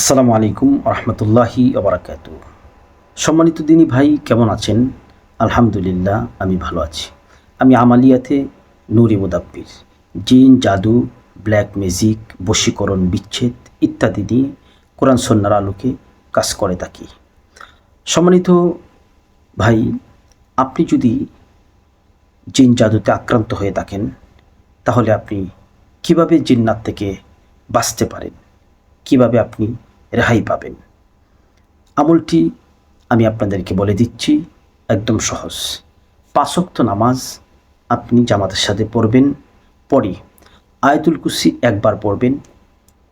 আসসালামু আলাইকুম রহমতুল্লাহি ওবরাকাতু। সম্মানিত দিনী ভাই, কেমন আছেন? আলহামদুলিল্লাহ, আমি ভালো আছি। আমি আমালিয়াতে নূরে মুদাব্বির জিন, জাদু, ব্ল্যাক ম্যাজিক, বশীকরণ, বিচ্ছেদ ইত্যাদি নিয়ে কোরআন সুন্নাহর আলোকে কাজ করে থাকি। সম্মানিত ভাই, আপনি যদি জিন জাদুতে আক্রান্ত হয়ে থাকেন, তাহলে আপনি কিভাবে জিন্নাত থেকে বাঁচতে পারেন, কিভাবে আপনি রেহাই পাবেন, আমলটি আমি আপনাদেরকে বলে দিচ্ছি। একদম সহজ। 5 ওয়াক্ত নামাজ আপনি জামাতের সাথে পড়বেন। পরে আয়াতুল কুরসি একবার পড়বেন,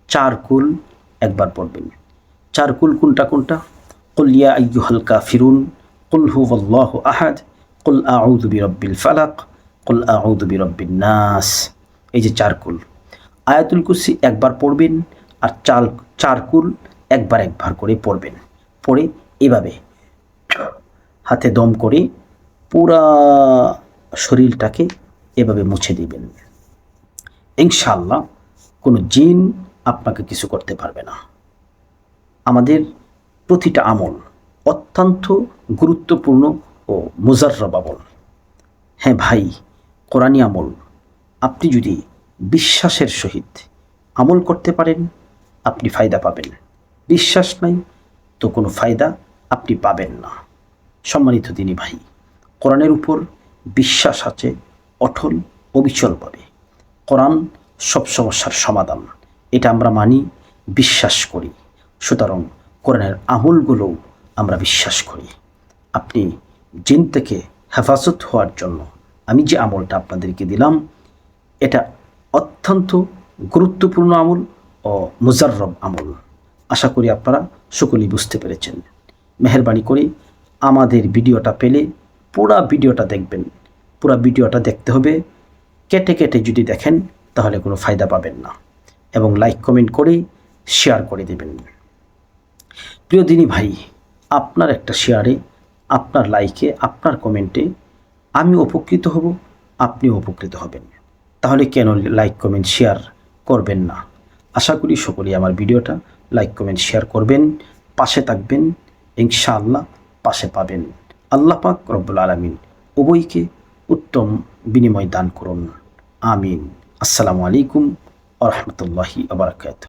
4 কুল একবার পড়বেন। 4 কুল কোনটা কোনটা? কুল ইয়া আইয়ুহাল কাফিরুন, কুল হুয়াল্লাহু আহাদ, কুল আউযু বিরাব্বিল ফালাক, কুল আউযু বিরাব্বিন নাস। এই যে 4 কুল। আয়াতুল কুরসি একবার পড়বেন আর 4 কুল একবার করে পড়বেন। পড়ে এভাবে হাতে দম করে পুরা শরীরটাকে এভাবে মুছে দিবেন। ইনশাআল্লাহ কোনো জিন আপনাকে কিছু করতে পারবে না। আমাদের প্রতিটা আমল অত্যন্ত গুরুত্বপূর্ণ ও মুজাররব আমল। হ্যাঁ ভাই, কোরআনি আমল আপনি যদি বিশ্বাসের সহিত আমল করতে পারেন, আপনি ফায়দা পাবেন। বিশ্বাস নাই তো কোনো ফায়দা আপনি পাবেন না। সম্মানিত দিনী ভাই, কোরআনের উপর বিশ্বাস আছে অটল অবিচলভাবে। কোরআন সব সমস্যার সমাধান, এটা আমরা মানি, বিশ্বাস করি। সুতরাং কোরআনের আমলগুলো আমরা বিশ্বাস করি। আপনি জিন থেকে হেফাজত হওয়ার জন্য আমি যে আমলটা আপনাদেরকে দিলাম, এটা অত্যন্ত গুরুত্বপূর্ণ আমল ও মুজাররব আমল। আশা করি আপনারা সকলেই বুঝতে পেরেছেন। মেহেরবানি করে আমাদের ভিডিওটা পেলে পুরা ভিডিওটা দেখবেন। পুরা ভিডিওটা দেখতে হবে। কেটে কেটে যদি দেখেন তাহলে কোনো ফায়দা পাবেন না। এবং লাইক কমেন্ট করে শেয়ার করে দেবেন। প্রিয় দিনী ভাই, আপনার একটা শেয়ারে, আপনার লাইকে, আপনার কমেন্টে আমি উপকৃত হব, আপনিও উপকৃত হবেন। তাহলে কেন লাইক কমেন্ট শেয়ার করবেন না? আশা করি সকলেই আমার ভিডিওটা লাইক কমেন্ট শেয়ার করবেন, পাশে থাকবেন। ইনশাআল্লাহ পাশে পাবেন। আল্লাহ পাক রব্বুল আলামিন উভয়কে উত্তম বিনিময় দান করুন। আমিন। আসসালামু আলাইকুম ওয়া রাহমাতুল্লাহি ওয়া বারাকাতুহু।